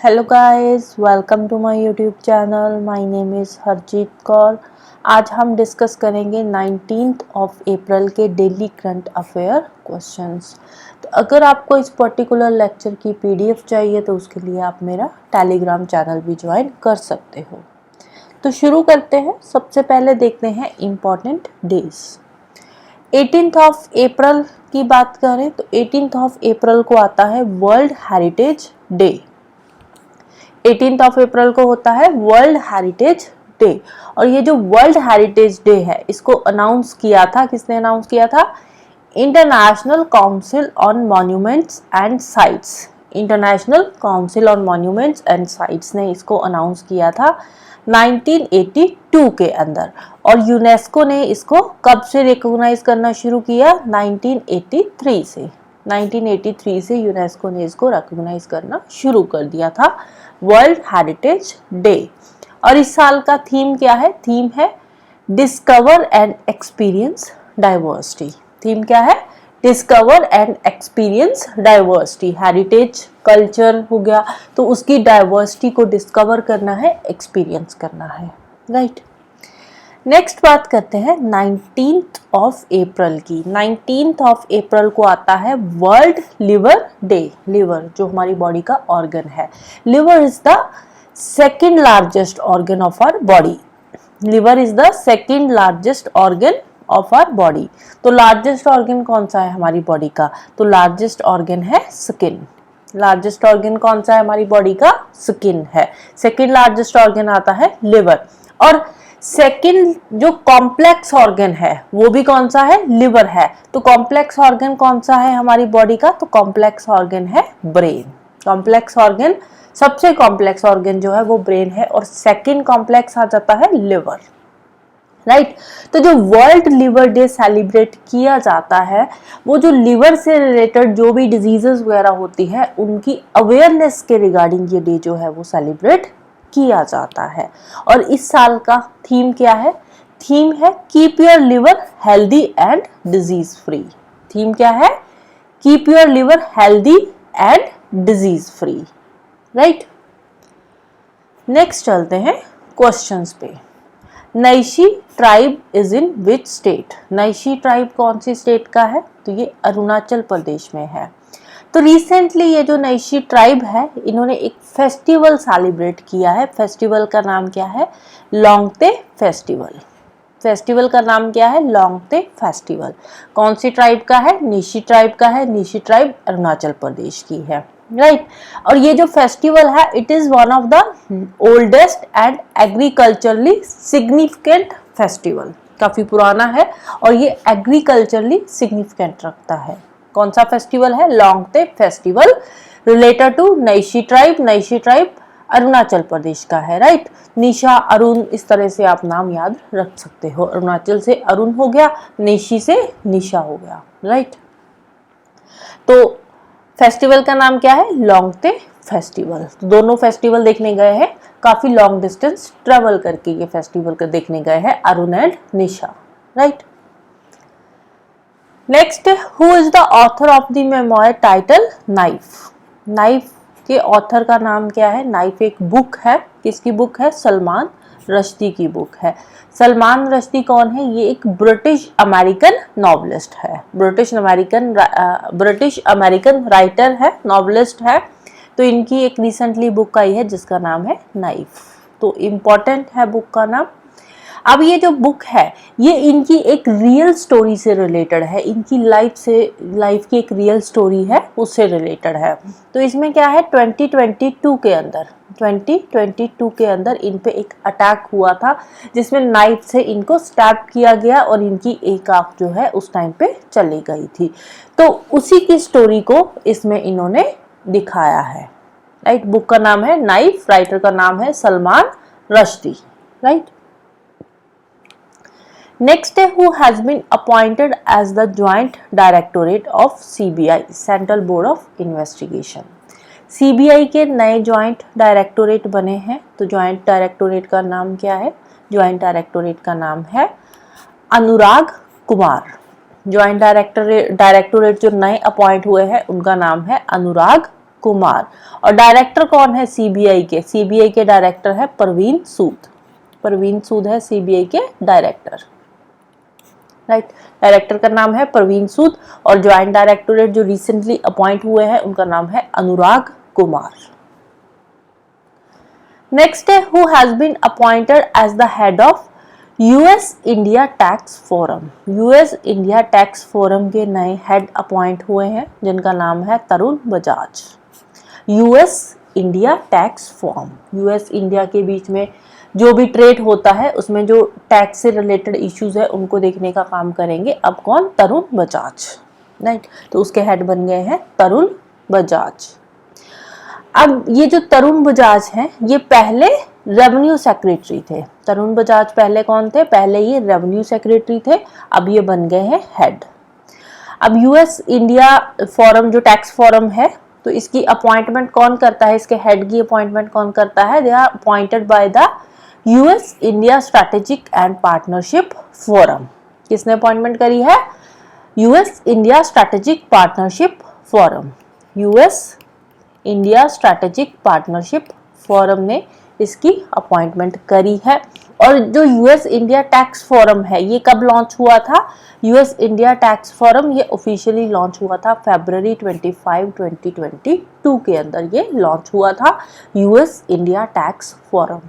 Hello guys, welcome to my YouTube channel. My name is Harjeet Kaur. आज हम discuss करेंगे 19th of April के daily current affair questions. तो अगर आपको इस पर्टिकुलर लेक्चर की पीडीएफ चाहिए तो उसके लिए आप मेरा टेलीग्राम चैनल भी ज्वाइन कर सकते हो। तो शुरू करते हैं। सबसे पहले देखते हैं important days. 18th of April की बात करें तो 18th ऑफ अप्रैल को आता है world heritage day. 18th of April को होता है वर्ल्ड हेरिटेज डे। और ये जो वर्ल्ड हेरिटेज डे है इसको अनाउंस किया था, किसने अनाउंस किया था? International council on monuments and sites. International council on monuments and sites ने इसको अनाउंस किया था 1982 के अंदर। और यूनेस्को ने इसको कब से रिकॉग्नाइज करना शुरू किया? 1983 से। 1983 से यूनेस्को ने इसको रिकॉग्नाइज करना शुरू कर दिया था वर्ल्ड हेरिटेज डे। और इस साल का थीम क्या है? थीम है discover and experience diversity. Theme क्या है? Discover and experience diversity. Heritage culture हो गया तो उसकी डाइवर्सिटी को डिस्कवर करना है, एक्सपीरियंस करना है, राइट। नेक्स्ट बात करते हैं 19th ऑफ अप्रैल की। 19th ऑफ अप्रैल को आता है वर्ल्ड लिवर डे। लिवर जो हमारी बॉडी का ऑर्गन है। Liver is the second largest organ of our body. Liver is the second largest organ of our body. तो लार्जेस्ट ऑर्गन कौन सा है हमारी बॉडी का? तो लार्जेस्ट ऑर्गन है स्किन। लार्जेस्ट ऑर्गन कौन सा है हमारी बॉडी का? स्किन है। सेकेंड लार्जेस्ट ऑर्गन आता है लिवर। और सेकेंड जो कॉम्प्लेक्स ऑर्गन है वो भी कौन सा है? लिवर है। तो कॉम्प्लेक्स ऑर्गन कौन सा है हमारी बॉडी का? तो कॉम्प्लेक्स ऑर्गन है ब्रेन। कॉम्प्लेक्स ऑर्गन, सबसे कॉम्प्लेक्स ऑर्गन जो है वो ब्रेन है और सेकेंड कॉम्प्लेक्स आ जाता है लिवर, राइट। तो जो वर्ल्ड लिवर डे सेलिब्रेट किया जाता है वो जो लिवर से रिलेटेड जो भी डिजीजेस वगैरह होती है उनकी अवेयरनेस के रिगार्डिंग ये डे जो है वो सेलिब्रेट किया जाता है। और इस साल का थीम क्या है? थीम है keep your liver healthy and disease free. Theme क्या है? Keep your liver healthy and disease free, right. Next चलते हैं क्वेश्चंस पे। Nyishi tribe is in which state? Nyishi tribe कौन सी स्टेट का है? तो ये अरुणाचल प्रदेश में है। तो रिसेंटली ये जो नैशी ट्राइब है इन्होंने एक फेस्टिवल सेलिब्रेट किया है। फेस्टिवल का नाम क्या है? लोंगते फेस्टिवल। फेस्टिवल का नाम क्या है? लोंगते फेस्टिवल। कौन सी ट्राइब का है? नीशी ट्राइब का है। नीशी ट्राइब अरुणाचल प्रदेश की है, राइट। और ये जो फेस्टिवल है it is one of the oldest and agriculturally significant festival. काफी पुराना है और ये एग्रीकल्चरली सिग्निफिकेंट रखता है। कौन सा फेस्टिवल है? Longte festival related to Nyishi tribe. Nyishi tribe Arunachal Pradesh का है, राइट। निशा, अरुण, इस तरह से आप नाम याद रख सकते हो। अरुणाचल से अरुण हो गया, नेशी से निशा हो गया, राइट। तो फेस्टिवल का नाम क्या है? लोंगते फेस्टिवल। तो दोनों फेस्टिवल देखने गए हैं, काफी लॉन्ग डिस्टेंस ट्रेवल करके ये फेस्टिवल को देखने गए हैं Arun and Nisha, right. Next, who is the author of the memoir title knife? Knife के ऑथर का नाम क्या है? नाइफ एक बुक है। किसकी बुक है? सलमान रश्दी की बुक है। सलमान रश्दी कौन है? ये एक ब्रिटिश अमेरिकन नॉवलिस्ट है। ब्रिटिश अमेरिकन राइटर है, नॉवलिस्ट है। तो इनकी एक रिसेंटली बुक आई है जिसका नाम है नाइफ। तो इम्पोर्टेंट है बुक का नाम। अब ये जो बुक है ये इनकी एक रियल स्टोरी से रिलेटेड है। इनकी लाइफ की एक रियल स्टोरी है, उससे रिलेटेड है। तो इसमें क्या है? 2022 के अंदर इन पे एक अटैक हुआ था जिसमें नाइफ से इनको स्टैब किया गया और इनकी एक आंख जो है उस टाइम पे चली गई थी। तो उसी की स्टोरी को इसमें इन्होंने दिखाया है, राइट। बुक का नाम है नाइफ, राइटर का नाम है Salman Rushdie, right. Next, who has been appointed as the Joint Directorate of CBI, Central Board of Investigation? CBI के नए जॉइंट डायरेक्टोरेट बने हैं। तो जॉइंट डायरेक्टोरेट का नाम क्या है? जॉइंट डायरेक्टोरेट का नाम है अनुराग कुमार। जॉइंट डायरेक्टोरेट जो नए अपॉइंट हुए हैं उनका नाम है अनुराग कुमार। और डायरेक्टर कौन है सीबीआई के? सीबीआई के डायरेक्टर है परवीन सूद। परवीन सूद है सीबीआई के डायरेक्टर, राइट। डायरेक्टर का नाम है परवीन सूद और ज्वाइंट डायरेक्टोरेट जो रिसेंटली अपॉइंट हुए हैं उनका नाम है अनुराग कुमार। नेक्स्ट है who has been appointed as the head of US India tax forum. US India tax forum के नए हेड अपॉइंट हुए हैं जिनका नाम है Tarun Bajaj. US India tax forum, US India के बीच में जो भी ट्रेड होता है उसमें जो टैक्स से रिलेटेड इश्यूज है उनको देखने का काम करेंगे। अब कौन? तरुण बजाज, राइट। तो उसके हेड बन गए हैं तरुण बजाज। अब ये जो तरुण बजाज हैं ये पहले रेवेन्यू सेक्रेटरी थे। तरुण बजाज पहले कौन थे? पहले ये रेवेन्यू सेक्रेटरी थे, अब ये बन गए हैं हेड। अब यूएस इंडिया फोरम जो टैक्स फोरम है तो इसकी अपॉइंटमेंट कौन करता है? इसके हेड की अपॉइंटमेंट कौन करता है? They are appointed by the US India strategic and partnership forum. किसने अपॉइंटमेंट करी है? US India strategic partnership forum. US India strategic partnership forum ने इसकी अपॉइंटमेंट करी है। और जो यूएस इंडिया टैक्स फोरम है ये कब लॉन्च हुआ था? यूएस इंडिया टैक्स फोरम ये ऑफिशियली लॉन्च हुआ था फरवरी 25, 2022 के अंदर ये लॉन्च हुआ था US India tax forum,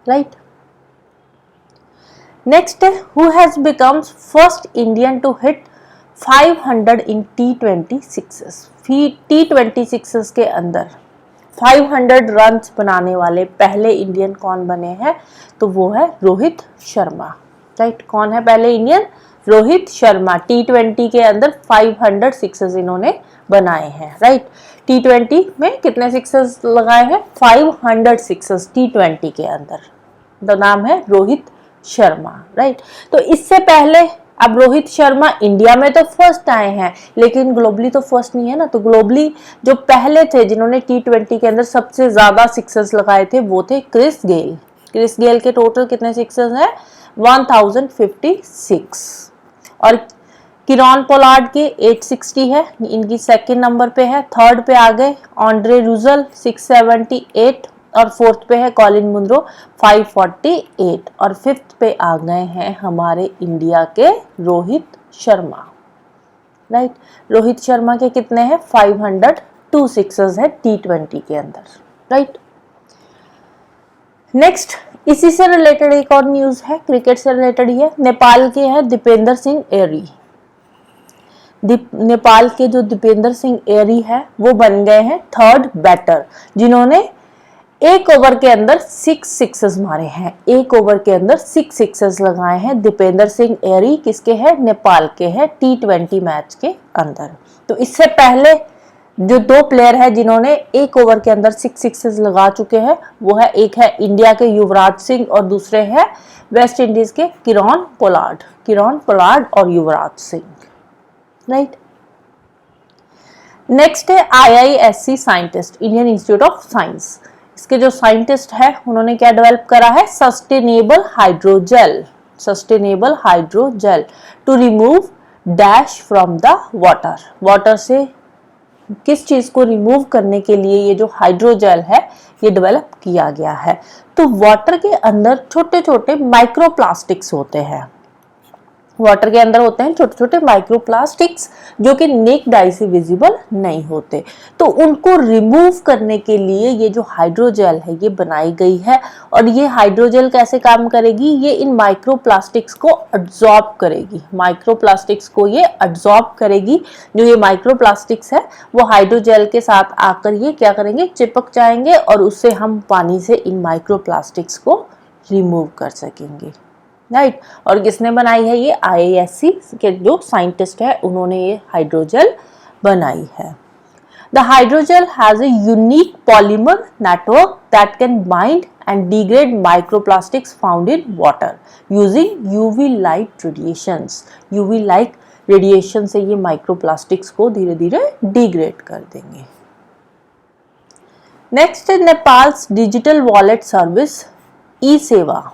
right. Next है who has become first Indian to hit 500 in T20 sixes. T20 sixes के अंदर 500 रन्स बनाने वाले पहले इंडियन कौन बने हैं? तो वो है रोहित शर्मा, राइट। कौन है पहले इंडियन? रोहित शर्मा। T20 के अंदर 500 सिक्सेस इन्होंने बनाए हैं, राइट। T20 में कितने सिक्सेस लगाए हैं? 500 सिक्सेस T20 के अंदर। द नाम है रोहित शर्मा, राइट। तो इससे पहले अब रोहित शर्मा इंडिया में तो फर्स्ट आए हैं लेकिन ग्लोबली तो फर्स्ट नहीं है ना। तो ग्लोबली जो पहले थे जिन्होंने T20 के अंदर सबसे ज्यादा सिक्सेस लगाए थे वो थे क्रिस गेल। क्रिस गेल के टोटल कितने सिक्सेस हैं? 1056। और किरॉन पोलार्ड के 860 है, इनकी सेकंड नंबर पे है। थर्ड पे आ गए ऑन्ड्रे रूजल 678 और फोर्थ पे है कॉलिन मुंद्रो 548 और फिफ्थ पे आ गए हैं हमारे इंडिया के रोहित शर्मा, राइट। रोहित शर्मा के कितने हैं? 502 सिक्सेस है T20 के अंदर, राइट। नेक्स्ट इसी से रिलेटेड एक और न्यूज है, क्रिकेट से रिलेटेड ही है। नेपाल के हैं दीपेंद्र सिंह एरी। नेपाल के जो दीपेंद्र सिंह एरी है वो बन गए हैं थर्ड बैटर जिन्होंने एक ओवर के अंदर 6 सिक्सेस मारे हैं। एक ओवर के अंदर 6 सिक्सेस लगाए हैं दीपेंद्र सिंह एरी। किसके हैं? नेपाल के हैं T20 मैच के अंदर। तो इससे पहले जो दो प्लेयर है जिन्होंने एक ओवर के अंदर 6 सिक्सेस लगा चुके हैं वो है, एक है इंडिया के युवराज सिंह और दूसरे है वेस्ट इंडीज के किरॉन पोलार्ड। किरॉन पोलार्ड और युवराज सिंह, राइट। नेक्स्ट है IISc scientist, Indian institute of science. इसके जो साइंटिस्ट है उन्होंने क्या डेवलप करा है? Sustainable hydrogel. Sustainable hydrogel to remove dash from the water. Water से किस चीज को रिमूव करने के लिए ये जो हाइड्रोजेल है ये डेवलप किया गया है। तो वाटर के अंदर छोटे छोटे माइक्रोप्लास्टिक्स होते हैं। वाटर के अंदर होते हैं छोटे छोटे माइक्रोप्लास्टिक्स जो कि नेक्ड आई से विजिबल नहीं होते। तो उनको रिमूव करने के लिए ये जो हाइड्रोजेल है ये बनाई गई है। और ये हाइड्रोजेल कैसे काम करेगी? ये इन माइक्रोप्लास्टिक्स को अब्सॉर्ब करेगी। माइक्रोप्लास्टिक्स को ये अब्सॉर्ब करेगी। जो ये माइक्रोप्लास्टिक्स है वो हाइड्रोजेल के साथ आकर ये क्या करेंगे? चिपक जाएंगे और उससे हम पानी से इन माइक्रोप्लास्टिक्स को रिमूव कर सकेंगे, राइट। और किसने बनाई है? ये IISc के जो साइंटिस्ट है उन्होंने ये हाइड्रोजेल बनाई है। The hydrogel has a unique polymer network that can bind and degrade microplastics found in water using UV light radiations. UV light radiation से ये माइक्रोप्लास्टिक्स को धीरे धीरे डिग्रेड कर देंगे। नेक्स्ट है नेपाल्स डिजिटल वॉलेट सर्विस ई सेवा।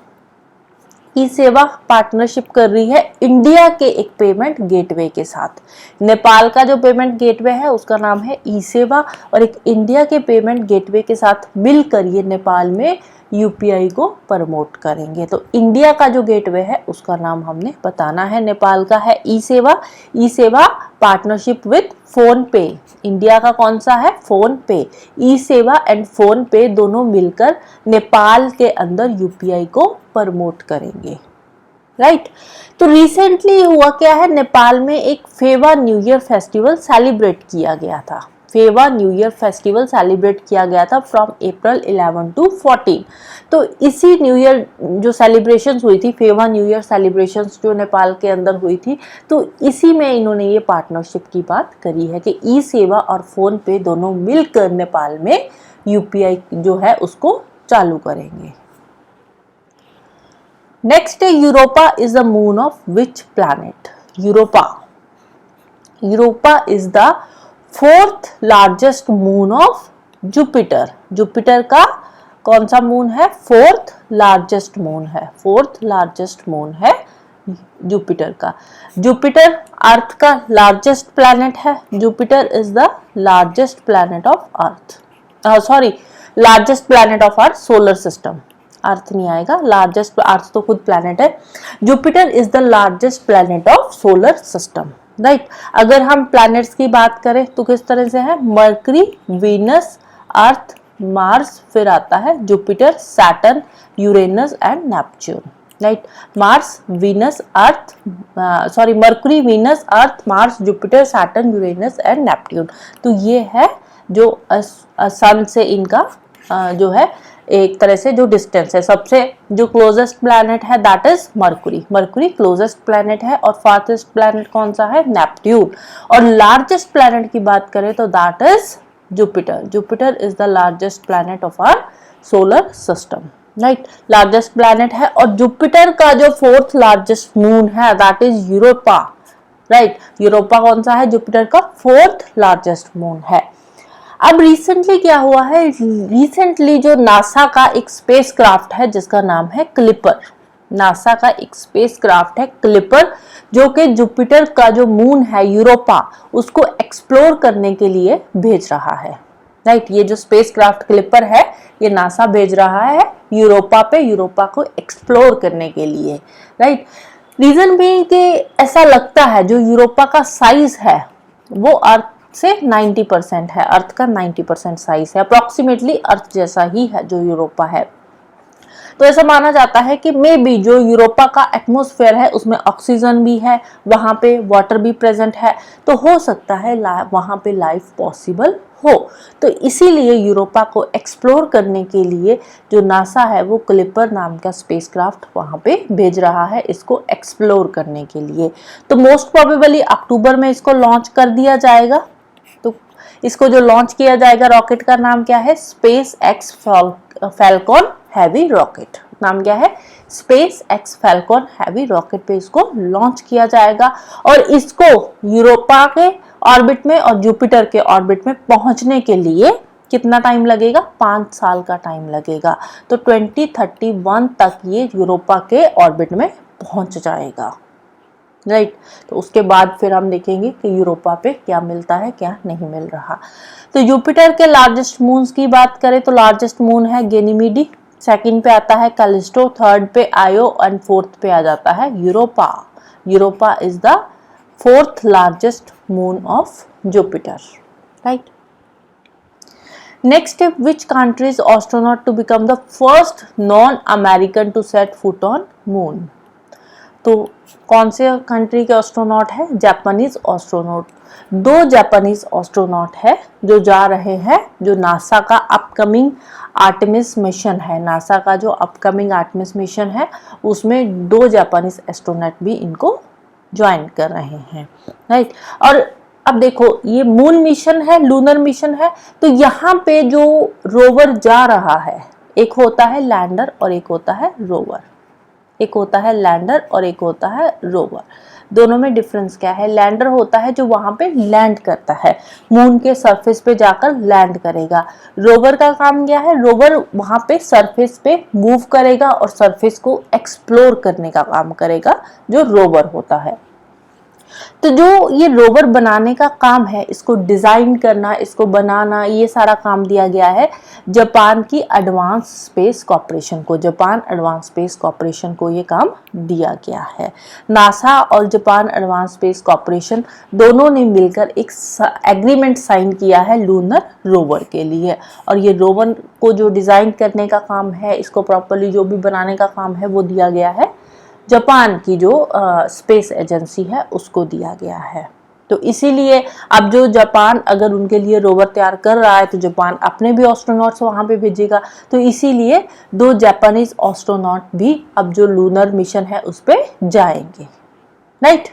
ई सेवा पार्टनरशिप कर रही है इंडिया के एक पेमेंट गेटवे के साथ। नेपाल का जो पेमेंट गेटवे है उसका नाम है ई सेवा, और एक इंडिया के पेमेंट गेटवे के साथ मिलकर ये नेपाल में यूपीआई को प्रमोट करेंगे। तो इंडिया का जो गेटवे है उसका नाम हमने बताना है, नेपाल का है ई सेवा। ई सेवा पार्टनरशिप विद फोन पे, इंडिया का कौन सा है, फोन पे। ई सेवा एंड फोन पे दोनों मिलकर नेपाल के अंदर यूपीआई को प्रमोट करेंगे, राइट। तो रिसेंटली हुआ क्या है, नेपाल में एक Phewa new year festival celebrate किया गया था। Phewa new year festival celebrate किया गया था फ्रॉम अप्रैल 11 to 14। तो इसी न्यू ईयर जो सेलिब्रेशंस हुई थी, फेवा न्यू ईयर सेलिब्रेशंस जो नेपाल के अंदर हुई थी, तो इसी में इन्होंने ये पार्टनरशिप की बात करी है कि ई सेवा और फोन पे दोनों मिलकर नेपाल में यूपीआई जो है उसको चालू करेंगे। नेक्स्ट है Europa is the moon of which planet. Europa is the fourth largest moon of Jupiter. Jupiter का कौन सा मून है, फोर्थ लार्जेस्ट मून है, फोर्थ लार्जेस्ट मून है जुपिटर का। जुपिटर अर्थ का लार्जेस्ट प्लैनेट है। Jupiter is the largest planet of earth, sorry largest planet of our solar system. Earth नहीं आएगा, लार्जेस्ट, अर्थ तो खुद प्लैनेट है। Jupiter is the largest planet of solar system, right. अगर हम planets की बात करें तो किस तरह से है, मरकरी, वीनस, अर्थ, मार्स, फिर आता है Jupiter, Saturn, Uranus and Neptune, right. Mars, Venus, earth, sorry mercury, Venus, earth, Mars, Jupiter, Saturn, Uranus and Neptune. तो ये है जो सन से इनका जो है एक तरह से जो डिस्टेंस है। सबसे जो क्लोजेस्ट प्लैनेट है that is Mercury, Mercury closest planet है, और फार्थेस्ट प्लैनेट कौन सा है, नेपट्यून। और लार्जेस्ट प्लैनेट की बात करें तो that is Jupiter. Jupiter is the largest planet of our solar system, right, largest planet है। और जुपिटर का जो फोर्थ लार्जेस्ट मून है that is Europa, right. Europa कौन सा है, जुपिटर का फोर्थ लार्जेस्ट मून है। अब रिसेंटली क्या हुआ है, रिसेंटली जो नासा का एक स्पेस क्राफ्ट है जिसका नाम है क्लिपर, नासा का एक स्पेस क्राफ्ट है क्लिपर, जो कि जुपिटर का जो मून है यूरोपा उसको एक्सप्लोर करने के लिए भेज रहा है, राइट। ये जो स्पेस क्राफ्ट क्लिपर है ये नासा भेज रहा है यूरोपा पे, यूरोपा को एक्सप्लोर करने के लिए, राइट। रीजन भी कि ऐसा लगता है जो यूरोपा का साइज है वो अर्थ से 90% है, अर्थ का 90% साइज है, अप्रोक्सीमेटली अर्थ जैसा ही है जो यूरोपा है। तो ऐसा माना जाता है कि मे बी जो यूरोपा का एटमॉस्फेयर है उसमें ऑक्सीजन भी है, वहां पे वाटर भी प्रेजेंट है, तो हो सकता है वहां पे लाइफ पॉसिबल हो। तो इसीलिए यूरोपा को एक्सप्लोर करने के लिए जो नासा है वो क्लिपर नाम का स्पेसक्राफ्ट वहां पे भेज रहा है इसको एक्सप्लोर करने के लिए। तो मोस्ट प्रोबेबली अक्टूबर में इसको लॉन्च कर दिया जाएगा। तो इसको जो लॉन्च किया जाएगा रॉकेट का नाम क्या है, space x Falcon heavy rocket, नाम क्या है, space x Falcon heavy rocket पे इसको लॉन्च किया जाएगा। और इसको यूरोपा के ऑर्बिट में और जुपिटर के ऑर्बिट में पहुंचने के लिए कितना टाइम लगेगा, 5 साल का टाइम लगेगा। तो 2031 तक ये यूरोपा के ऑर्बिट में पहुंच जाएगा, राइट। तो उसके बाद फिर हम देखेंगे कि यूरोपा पे क्या मिलता है क्या नहीं मिल रहा। तो जुपिटर के लार्जेस्ट मून्स की बात करें तो लार्जेस्ट मून है गेनीमीडी, सेकंड पे आता है कैलिस्टो, थर्ड पे आयो एंड फोर्थ पे आ जाता है Europa. Europa is the fourth largest moon of Jupiter, right. Next है which country is astronaut to become the first non American to set foot on moon. तो कौन से कंट्री के एस्ट्रोनॉट है, जापानीज एस्ट्रोनॉट। 2 जापानीज एस्ट्रोनॉट है जो जा रहे हैं, जो नासा का अपकमिंग आर्टेमिस मिशन है, नासा का जो अपकमिंग आर्टेमिस मिशन है उसमें 2 जापानीज एस्ट्रोनॉट भी इनको ज्वाइन कर रहे हैं, राइट। और अब देखो ये मून मिशन है, लूनर मिशन है, तो यहाँ पे जो रोवर जा रहा है एक होता है लैंडर और एक होता है रोवर, एक होता है लैंडर और एक होता है रोवर, दोनों में डिफरेंस क्या है? लैंडर होता है जो वहां पे लैंड करता है, मून के सरफेस पे जाकर लैंड करेगा। रोवर का काम क्या है? रोवर वहां पे सरफेस पे मूव करेगा और सरफेस को एक्सप्लोर करने का काम करेगा, जो रोवर होता है। तो जो ये रोवर बनाने का काम है, इसको डिजाइन करना, इसको बनाना, ये सारा काम दिया गया है जापान की एडवांस स्पेस कॉर्पोरेशन को। जापान एडवांस स्पेस कॉर्पोरेशन को ये काम दिया गया है। नासा और जापान एडवांस स्पेस कॉर्पोरेशन दोनों ने मिलकर एक एग्रीमेंट साइन किया है लूनर रोवर के लिए। और ये रोवर को जो डिजाइन करने का काम है, इसको प्रॉपरली जो भी बनाने का काम है, वो दिया गया है जापान की जो स्पेस एजेंसी है उसको दिया गया है। तो इसीलिए अब जो जापान अगर उनके लिए रोवर तैयार कर रहा है तो जापान अपने भी एस्ट्रोनॉट्स वहां पे भेजेगा। तो इसीलिए 2 जापानीज एस्ट्रोनॉट भी अब जो लूनर मिशन है उस पे जाएंगे, राइट।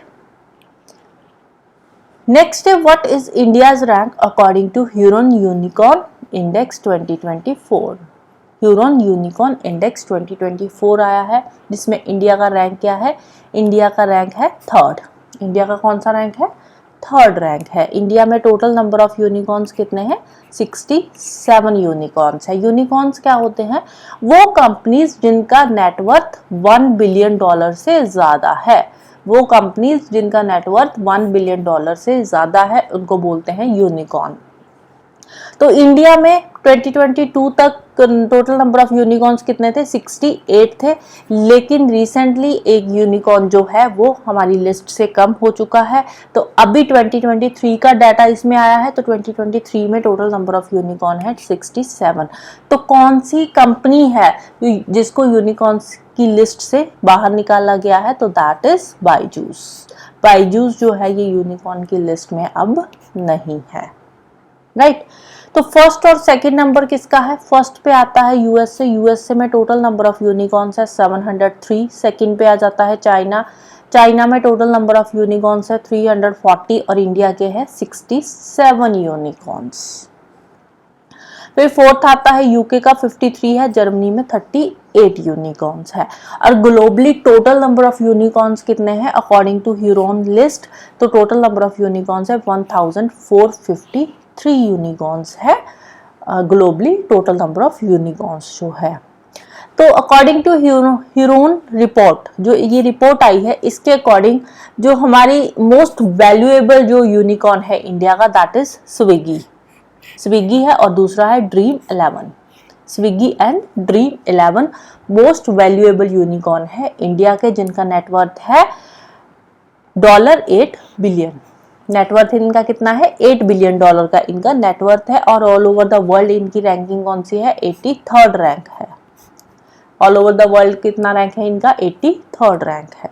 नेक्स्ट है, what is India's rank according to Hurun unicorn index 2024। Hurun unicorn index 2024 आया है, जिसमें इंडिया का रैंक क्या है? इंडिया का रैंक है 3rd। इंडिया का कौन सा रैंक है? 3rd रैंक है। इंडिया में टोटल नंबर ऑफ यूनिकॉर्न्स कितने हैं? 67 यूनिकॉर्न्स है। यूनिकॉर्न्स क्या होते हैं? वो कंपनीज जिनका नेटवर्थ $1 बिलियन से ज्यादा है। वो कंपनीज जिनका नेटवर्थ $1 बिलियन से ज्यादा है, उनको बोलते हैं यूनिकॉर्न। तो इंडिया में 2022 तक टोटल नंबर ऑफ यूनिकॉर्न्स कितने थे? 68 थे। लेकिन रिसेंटली एक यूनिकॉर्न जो है वो हमारी लिस्ट से कम हो चुका है। तो अभी 2023 का डाटा इसमें आया है, तो 2023 में टोटल नंबर ऑफ यूनिकॉर्न है 67। तो कौन सी कंपनी है जिसको यूनिकॉर्न्स की लिस्ट से बाहर निकाला गया है? तो दैट इज बायजूस। बायजूस जो है ये यूनिकॉर्न की लिस्ट में अब नहीं है, राइट। तो फर्स्ट और सेकंड नंबर किसका है? फर्स्ट पे आता है यूएसए। यूएसए में टोटल नंबर ऑफ यूनिकॉर्न्स है 703। सेकंड पे आ जाता है चाइना। चाइना में टोटल नंबर ऑफ यूनिकॉर्न्स है 340 और इंडिया के है 67 यूनिकॉर्न्स। फिर फोर्थ आता है यूके का 53 है, जर्मनी में 38 यूनिकॉर्न्स है। और globally total number of unicorns कितने हैं अकॉर्डिंग टू ह्यूरन लिस्ट? तो टोटल नंबर ऑफ यूनिकॉर्न्स है 1453 यूनिकॉर्न्स है globally total number of unicorns जो है। तो अकॉर्डिंग टू ह्यूरन रिपोर्ट, जो ये रिपोर्ट आई है, इसके अकॉर्डिंग जो हमारी मोस्ट वैल्यूएबल जो यूनिकॉर्न है इंडिया का, दैट इज स्विगी है और दूसरा है dream 11। Swiggy and dream 11 most valuable unicorn है इंडिया के, जिनका नेटवर्थ है $8 बिलियन। नेटवर्थ इनका कितना है? $8 बिलियन का इनका नेटवर्थ है। और ऑल ओवर द वर्ल्ड इनकी रैंकिंग कौन सी है? 83rd रैंक है। ऑल ओवर द वर्ल्ड कितना रैंक है इनका? 83rd रैंक है।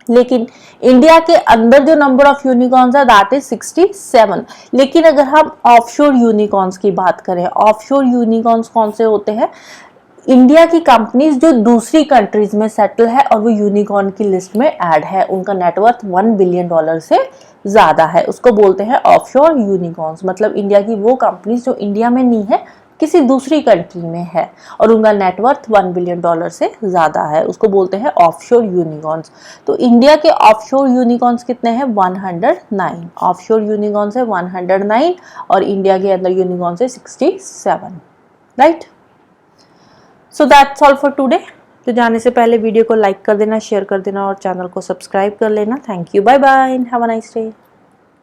लेकिन इंडिया के अंदर जो नंबर ऑफ यूनिकॉर्न्स है दैट इज 67। लेकिन अगर हम ऑफशोर यूनिकॉर्न्स की बात करें, ऑफशोर यूनिकॉर्न्स कौन से होते हैं? इंडिया की कंपनीज जो दूसरी कंट्रीज में सेटल है और वो यूनिकॉर्न की लिस्ट में ऐड है, उनका नेटवर्थ $1 बिलियन से ज्यादा है, उसको बोलते हैं ऑफशोर यूनिकॉर्न्स। मतलब इंडिया की वो कंपनीज जो इंडिया में नहीं है, किसी दूसरी कंट्री में है और उनका नेटवर्थ $1 बिलियन से ज्यादा है, उसको बोलते हैं ऑफशोर यूनिकॉर्न्स। तो इंडिया के ऑफशोर यूनिकॉर्न्स कितने हैं? 109। ऑफशोर यूनिकॉर्न्स है 109 और इंडिया के अंदर यूनिकॉर्न्स है 67, right. So that's all for today. तो जाने से पहले वीडियो को लाइक कर देना, शेयर कर देना और चैनल को सब्सक्राइब कर लेना। Thank you, bye bye, have a nice day.